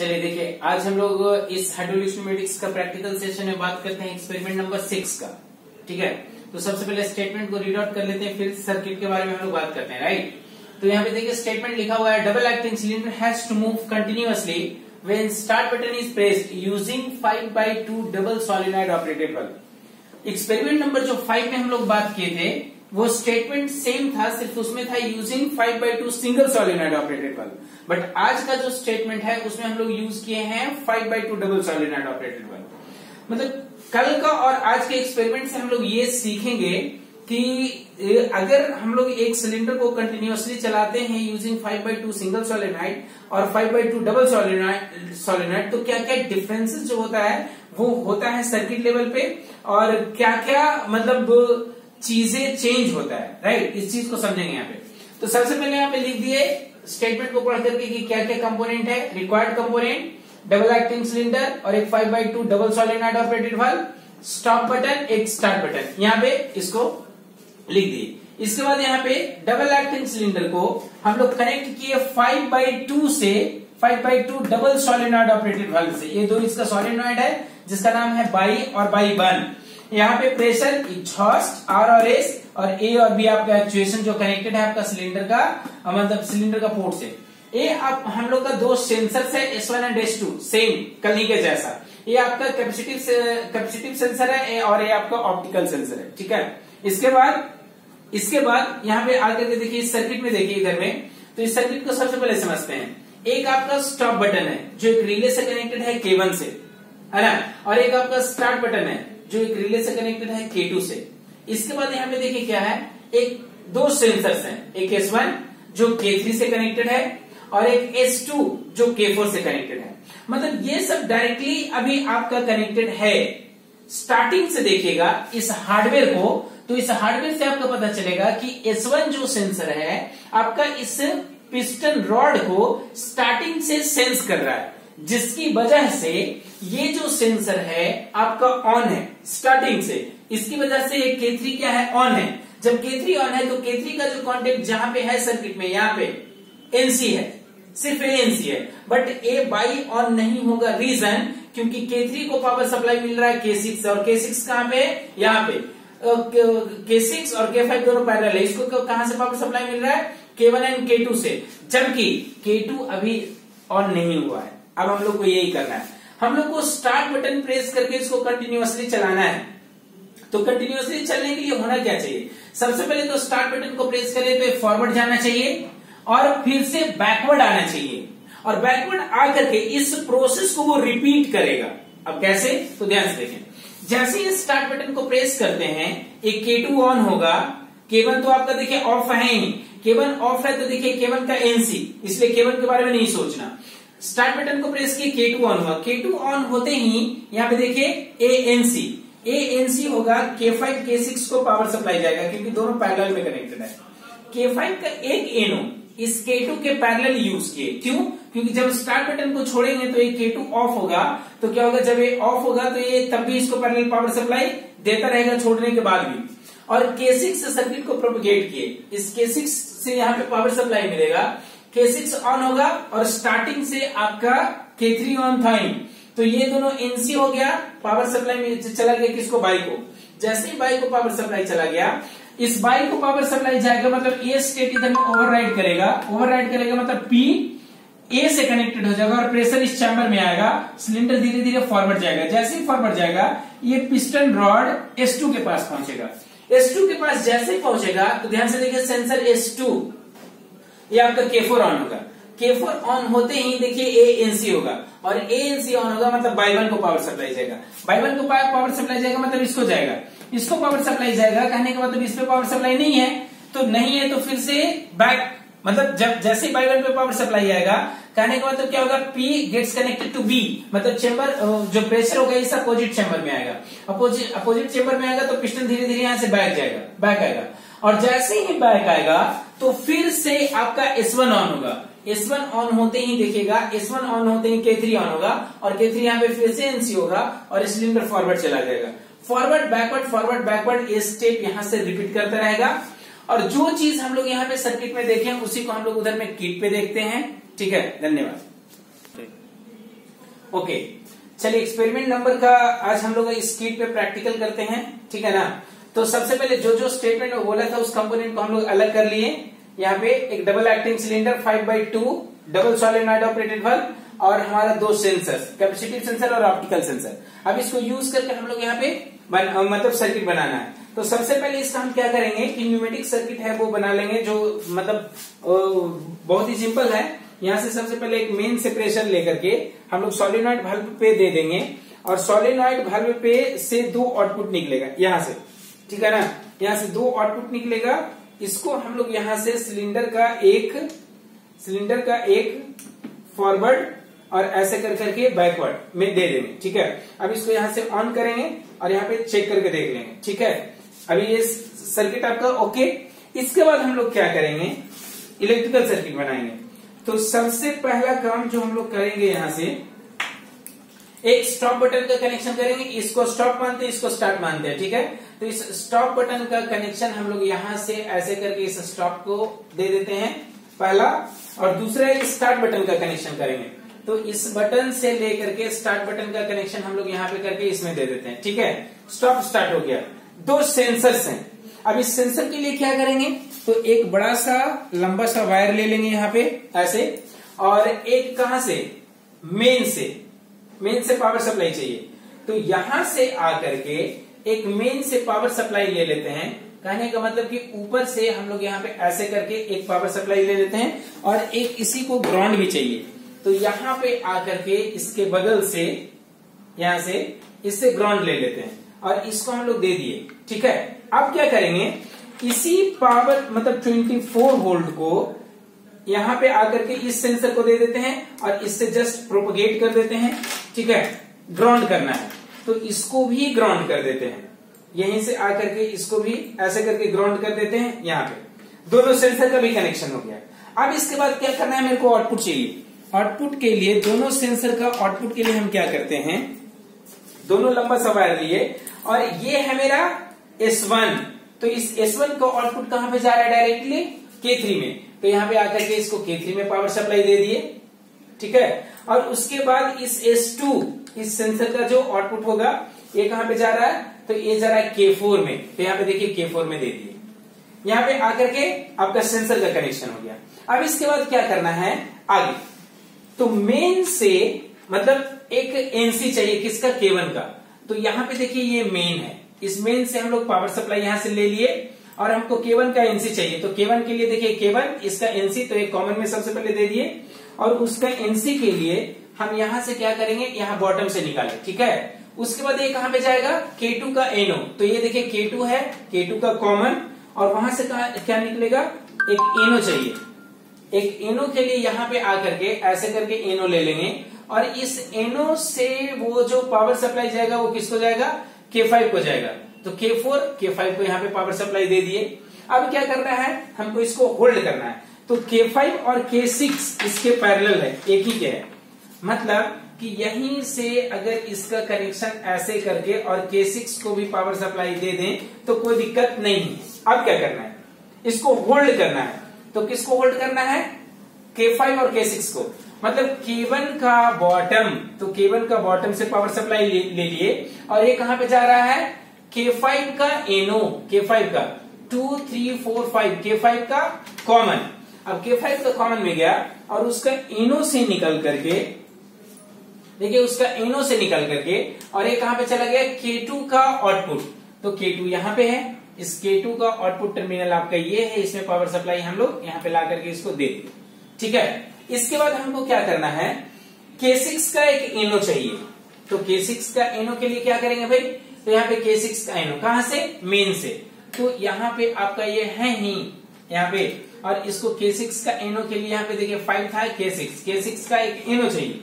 चलिए देखिए, आज हम लोग इस हाइड्रोलिक्स न्यूमेटिक्स का प्रैक्टिकल सेशन में बात करते हैं एक्सपेरिमेंट नंबर 6 का। ठीक है, तो सबसे पहले स्टेटमेंट को रीड आउट कर लेते हैं, फिर सर्किट के बारे में हम लोग बात करते हैं। राइट, तो यहाँ पे देखिए स्टेटमेंट लिखा हुआ है, double acting cylinder has to move continuously when start button is pressed using 5/2 double solenoid operated bulb. Experiment number जो 5 में हम लोग बात किए थे वो स्टेटमेंट सेम था, सिर्फ उसमें था using 5/2 single solenoid operated bulb. But आज का जो स्टेटमेंट है उसमें हम लोग यूज किए हैं 5/2 डबल सोलेनॉइड ऑपरेटेड बल्ब। मतलब कल का और आज के एक्सपेरिमेंट से हम लोग ये सीखेंगे कि अगर हम लोग एक सिलेंडर को कंटिन्यूअसली चलाते हैं यूजिंग 5/2 सिंगल सोलेनॉइड और 5/2 डबल सोलेनॉइड तो क्या क्या डिफरेंसेस जो होता है वो होता है सर्किट लेवल पे, और क्या क्या मतलब चीजें चेंज होता है। राइट, इस चीज को समझेंगे यहाँ पे। तो सबसे पहले यहाँ पे लिख दिए स्टेटमेंट को पढ़ करके कि क्या क्या कंपोनेंट है। Required component double acting cylinder और एक 5/2 double solenoid operated valve, stop button, एक स्टार्ट बटन, यहाँ पे इसको लिख दिए। इसके बाद यहाँ पे डबल एक्टिंग सिलेंडर को हम लोग कनेक्ट किए 5/2 डबल सोलेनॉइड ऑपरेटेड वाल्व से। ये दो इसका सोलेनॉइड है जिसका नाम है बाई और बाई 1। यहाँ पे प्रेशर एग्जॉस्ट आर और एस और ए और बी आपका एक्चुएशन जो कनेक्टेड है आपका सिलेंडर का मतलब सिलेंडर का पोर्ट से। ये आप हम लोग का दो सेंसर्स है S1 एंड S2, सेम कल ही के जैसा। ये आपका कैपेसिटिव सेंसर है और ये आपका ऑप्टिकल सेंसर है। ठीक है, इसके बाद यहाँ पे आकर के देखिए इस सर्किट में, देखिए इधर में, तो इस सर्किट को सबसे पहले समझते हैं। एक आपका स्टॉप बटन है जो एक रिले से कनेक्टेड है K1 से, है ना, और एक आपका स्टार्ट बटन है जो एक रिले से कनेक्टेड है K2 से। इसके बाद यहाँ पे देखिए क्या है, एक दो सेंसर्स हैं, एक S1 जो K3 से कनेक्टेड है और एक S2 जो K4 से कनेक्टेड है। मतलब ये सब डायरेक्टली अभी आपका कनेक्टेड है। स्टार्टिंग से देखिएगा इस हार्डवेयर को, तो इस हार्डवेयर से आपको पता चलेगा कि S1 जो सेंसर है आपका इस पिस्टन रॉड को स्टार्टिंग से सेंस कर रहा है, जिसकी वजह से ये जो सेंसर है आपका ऑन है स्टार्टिंग से। इसकी वजह से ये K3 क्या है, ऑन है। जब K3 ऑन है तो K3 का जो कॉन्टेक्ट जहां पे है सर्किट में, यहाँ पे NC है, सिर्फ NC है, बट ए बाई ऑन नहीं होगा। रीजन, क्योंकि K3 को पावर सप्लाई मिल रहा है K6 और K6 कहां पे, यहाँ पे K6 और K5 दोनों पैरेलल है। इसको कहां से पावर सप्लाई मिल रहा है, K1 एंड K2 से, जबकि K2 अभी ऑन नहीं हुआ है। अब हम लोग को यही करना है, हम लोग को स्टार्ट बटन प्रेस करके इसको कंटिन्यूअसली चलाना है। तो कंटिन्यूअसली चलने के लिए होना क्या चाहिए, सबसे पहले तो स्टार्ट बटन को प्रेस करें तो फॉरवर्ड जाना चाहिए और फिर से बैकवर्ड आना चाहिए, और बैकवर्ड आकर के इस प्रोसेस को वो रिपीट करेगा। अब कैसे, तो ध्यान से देखें। जैसे ही स्टार्ट बटन को प्रेस करते हैं एक K2 ऑन होगा, K1 तो आपका देखिए ऑफ है ही, K1 ऑफ है तो देखिए K1 का NC, इसलिए K1 के बारे में नहीं सोचना। स्टार्ट बटन को प्रेस किए K2 ऑन हुआ, K2 ऑन होते ही यहाँ पे देखिए ANC होगा, K5 K6 को पावर सप्लाई जाएगा क्योंकि दोनों पैरेलल में कनेक्टेड है। K5 का एक एनो इस K2 के पैरेलल यूज किए, क्यों, क्योंकि जब स्टार्ट बटन को छोड़ेंगे तो ये K2 ऑफ होगा, तो क्या होगा, जब ये ऑफ होगा तो ये तब भी इसको पैरेलल पावर सप्लाई देता रहेगा छोड़ने के बाद भी। और K6 से सर्किट को प्रोपगेट किए, इस K6 से यहाँ पे पावर सप्लाई मिलेगा, K6 ऑन होगा और स्टार्टिंग से आपका K3 ऑन था ही, तो ये दोनों NC हो गया, पावर सप्लाई में चला गया किसको, बाई को। जैसे ही बाई को पावर सप्लाई चला गया, इस बाई को पावर सप्लाई जाएगा मतलब ये स्टेट इधर में ओवरराइड करेगा मतलब P A से कनेक्टेड हो जाएगा और प्रेशर इस चैम्बर में आएगा, सिलेंडर धीरे धीरे फॉरवर्ड जाएगा। जैसे ही फॉरवर्ड जाएगा ये पिस्टन रॉड S2 के पास पहुंचेगा। S2 के पास जैसे ही पहुंचेगा तो ध्यान से देखिए सेंसर S2, ये आपका K4 ऑन होगा। K4 ऑन होते ही देखिए ANC होगा, और ANC ऑन होगा मतलब बाई 1 को पावर सप्लाई जाएगा। बाई 1 को पावर सप्लाई जाएगा मतलब इसको जाएगा, इसको पावर सप्लाई जाएगा, कहने का मतलब इस पे पावर सप्लाई नहीं है, तो नहीं है तो फिर से बैक, मतलब जब जैसे बाई 1 पे पावर सप्लाई आएगा, कहने का मतलब क्या होगा, P gets connected to B, मतलब चेंबर जो प्रेशर होगा इस अपोजिट चेंबर में आएगा। अपोजिट चेंबर में आएगा तो पिस्टन धीरे धीरे यहाँ से बैक आएगा, और जैसे ही बैक आएगा तो फिर से आपका S1 ऑन होगा। S1 ऑन होते ही देखिएगा, S1 ऑन होते ही K3 ऑन होगा, और K3 यहाँ पे फिर से NC होगा और सिलेंडर फॉरवर्ड चला जाएगा। फॉरवर्ड बैकवर्ड ये स्टेप यहाँ से रिपीट करता रहेगा, और जो चीज हम लोग यहाँ पे सर्किट में देखें उसी को हम लोग उधर में किट पे देखते हैं। ठीक है, धन्यवाद। ओके, चलिए एक्सपेरिमेंट नंबर का आज हम लोग इस शीट पे प्रैक्टिकल करते हैं, ठीक है ना। तो सबसे पहले जो जो स्टेटमेंट में बोला था उस कंपोनेंट को हम लोग अलग कर लिए। यहाँ पे एक double acting cylinder 5/2 double solenoid operated bulb और हमारा दो सेंसर, कैपेसिटिव सेंसर और ऑप्टिकल सेंसर। अब इसको यूज करके हम लोग यहाँ पे मतलब सर्किट बनाना है। तो सबसे पहले इसका हम क्या करेंगे कि न्यूमेटिक सर्किट है वो बना लेंगे, जो मतलब बहुत ही सिंपल है। यहाँ से सबसे पहले एक मेन से प्रेशर लेकर के हम लोग सोलेनॉइड बल्ब पे दे देंगे और सोलेनॉइड बल्ब पे से दो आउटपुट निकलेगा यहाँ से, ठीक है ना। यहाँ से दो आउटपुट निकलेगा, इसको हम लोग यहाँ से सिलेंडर का एक फॉरवर्ड और ऐसे कर करके बैकवर्ड में दे देंगे, ठीक है। अब इसको यहाँ से ऑन करेंगे और यहाँ पे चेक करके देख लेंगे, ठीक है। अभी ये सर्किट आपका ओके। इसके बाद हम लोग क्या करेंगे, इलेक्ट्रिकल सर्किट बनाएंगे। तो सबसे पहला काम जो हम लोग करेंगे, यहाँ से एक स्टॉप बटन का कनेक्शन करेंगे। इसको स्टॉप मानते हैं, इसको स्टार्ट मानते हैं, ठीक है। तो इस स्टॉप बटन का कनेक्शन हम लोग यहाँ से ऐसे करके इस स्टॉप को दे देते हैं पहला, और दूसरा इस स्टार्ट बटन का कनेक्शन करेंगे। तो इस बटन से लेकर के स्टार्ट बटन का कनेक्शन हम लोग यहाँ पे करके इसमें दे देते हैं, ठीक है। स्टॉप स्टार्ट हो गया। दो सेंसर्स हैं। अब इस सेंसर के लिए क्या करेंगे, तो एक बड़ा सा लंबा सा वायर ले लेंगे यहाँ पे ऐसे, और एक कहां से, मेन से पावर सप्लाई चाहिए। तो यहां से आकर के एक मेन से पावर सप्लाई ले लेते हैं। कहने का मतलब कि ऊपर से हम लोग यहाँ पे ऐसे करके एक पावर सप्लाई ले लेते हैं, और एक इसी को ग्राउंड भी चाहिए। तो यहाँ पे आकर के इसके बगल से, यहां से इससे ग्राउंड ले लेते हैं और इसको हम लोग दे दिए, ठीक है। अब क्या करेंगे, इसी पावर मतलब 24 वोल्ट को यहां पे आकर के इस सेंसर को दे देते हैं और इससे जस्ट प्रोपगेट कर देते हैं, ठीक है। ग्राउंड करना है तो इसको भी ग्राउंड कर देते हैं, यहीं से आकर के इसको भी ऐसे करके ग्राउंड कर देते हैं। यहाँ पे दोनों सेंसर का भी कनेक्शन हो गया। अब इसके बाद क्या करना है, मेरे को आउटपुट चाहिए। आउटपुट के लिए दोनों सेंसर का आउटपुट के लिए हम क्या करते हैं, दोनों लंबा सा वायर लिए, और ये है मेरा S1। तो इस S1 का आउटपुट कहां पे जा रहा है, डायरेक्टली K3 में। तो यहाँ पे आकर के इसको K3 में पावर सप्लाई दे दिए, ठीक है। और उसके बाद इस S2, इस सेंसर का जो आउटपुट होगा ये कहां पे जा रहा है, तो ये जा रहा है K4 में। तो यहाँ पे देखिए K4 में दे दिए। यहाँ पे आकर के आपका सेंसर का कनेक्शन हो गया। अब इसके बाद क्या करना है आगे, तो मेन से मतलब एक NC चाहिए, किसका, K1 का। तो यहाँ पे देखिए ये मेन है, इस मेन से हम लोग पावर सप्लाई यहां से ले लिए और हमको K1 का NC चाहिए। तो K1 के लिए देखिए K1, इसका NC तो एक कॉमन में सबसे पहले दे दिए, और उसका NC के लिए हम यहां से क्या करेंगे, यहाँ बॉटम से निकाले, ठीक है। उसके बाद ये कहां पे जाएगा, K2 का NO। तो ये देखिए K2 है, K2 का कॉमन, और वहां से क्या निकलेगा, एक NO चाहिए। एक NO के लिए यहाँ पे आकर के ऐसे करके NO ले लेंगे, और इस NO से वो जो पावर सप्लाई जाएगा वो किसको जाएगा, K5 को जाएगा। तो K4 K5 को यहाँ पे पावर सप्लाई दे दिए। अब क्या करना है, हमको इसको होल्ड करना है। तो K5 और K6 इसके पैरेलल है, एक ही के है। मतलब कि यहीं से अगर इसका कनेक्शन ऐसे करके और K6 को भी पावर सप्लाई दे दें तो कोई दिक्कत नहीं है। अब क्या करना है, इसको होल्ड करना है। तो किसको होल्ड करना है, K5 और K6 को। मतलब K1 का बॉटम, तो K1 का बॉटम से पावर सप्लाई ले लिए, और ये कहां पे जा रहा है, K5 का NO, K5 का 2 3 4 5, K5 का कॉमन। अब K5 का कॉमन में गया और उसका NO से निकल करके, देखिए उसका NO से निकल करके, और ये कहां पे चला गया, K2 का आउटपुट। तो K2 यहां पे है, इस K2 का आउटपुट टर्मिनल आपका ये है, इसमें पावर सप्लाई हम लोग यहाँ पे ला करके इसको दे दें, ठीक है। इसके बाद हमको क्या करना है, K6 का एक NO चाहिए। तो K6 का NO के लिए क्या करेंगे भाई, तो यहाँ पे K6 का NO कहां से, मेन से। तो यहाँ पे आपका ये है ही यहाँ पे, और इसको K6 का NO के लिए यहाँ पे देखिए 5 था, K6 का एक NO चाहिए।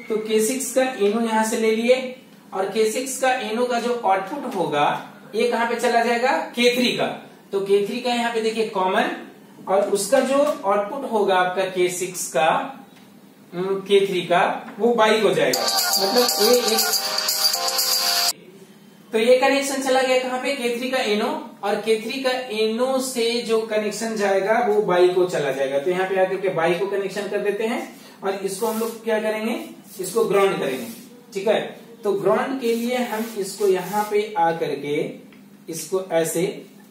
तो K6 का NO यहां से ले लिए, और K6 का NO का जो आउटपुट होगा ये कहां पे चला जाएगा, K3 का। तो K3 का यहाँ पे देखिए कॉमन, और उसका जो आउटपुट होगा आपका K6 का, K3 का, वो बाइक हो जाएगा। मतलब ये एक, तो ये कनेक्शन चला गया कहां पे, K3 का NO, और K3 का NO से जो कनेक्शन जाएगा वो बाई को चला जाएगा। तो यहाँ पे आकर के बाई को कनेक्शन कर देते हैं, और इसको हम लोग क्या करेंगे, इसको ग्राउंड करेंगे। ठीक है, तो ग्राउंड के लिए हम इसको यहाँ पे आ करके इसको ऐसे,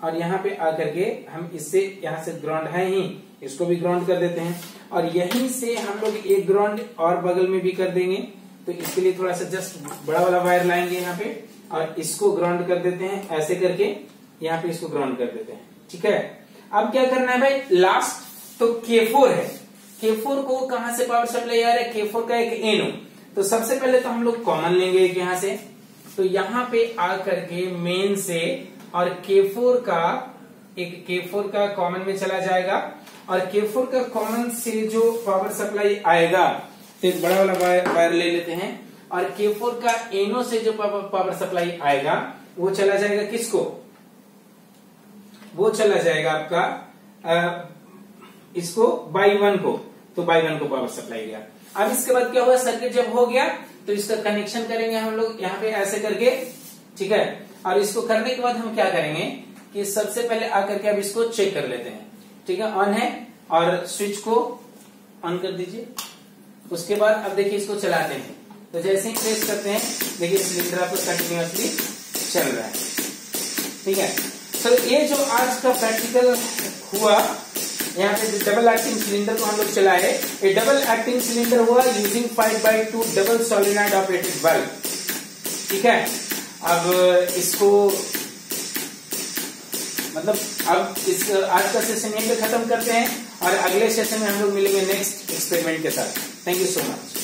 और यहाँ पे आकर के हम इससे यहाँ से ग्राउंड है ही, इसको भी ग्राउंड कर देते हैं, और यहीं से हम लोग एक ग्राउंड और बगल में भी कर देंगे। तो इसके लिए थोड़ा सा जस्ट बड़ा वाला वायर लाएंगे यहाँ पे, और इसको ग्राउंड कर देते हैं ऐसे करके, यहाँ पे इसको ग्राउंड कर देते हैं। ठीक है, अब क्या करना है भाई, लास्ट तो K4 है, K4 को कहां से पावर सप्लाई आ रहा है, K4 का एक एनो। तो सबसे पहले तो हम लोग कॉमन लेंगे एक यहाँ से, तो यहाँ पे आ करके मेन से, और K4 का कॉमन में चला जाएगा, और K4 का कॉमन से जो पावर सप्लाई आएगा, तो एक बड़ा वाला वायर ले लेते हैं, और K4 का एनो से जो पावर सप्लाई आएगा वो चला जाएगा किसको, वो चला जाएगा आपका इसको बाई 1 को, तो बाई 1 को पावर सप्लाई गया। अब इसके बाद क्या हुआ, सर्किट जब हो गया तो इसका कनेक्शन करेंगे हम लोग यहाँ पे ऐसे करके। ठीक है, और इसको करने के बाद हम क्या करेंगे कि सबसे पहले आकर के अब इसको चेक कर लेते हैं। ठीक है, ऑन है, और स्विच को ऑन कर दीजिए। उसके बाद अब देखिए इसको चलाते हैं, तो जैसे ही प्रेस करते हैं देखिए सिलेंडर आपको कंटिन्यूअसली चल रहा है। ठीक है, तो ये जो आज का प्रैक्टिकल हुआ, यहाँ पे डबल एक्टिंग सिलेंडर को हम लोग चलाए, ये डबल एक्टिंग सिलेंडर हुआ using 5/2 double solenoid operated bulb. ठीक है, अब इसको मतलब अब इस आज का सेशन यहीं पे खत्म करते हैं, और अगले सेशन में हम लोग मिलेंगे नेक्स्ट एक्सपेरिमेंट के साथ। Thank you so much.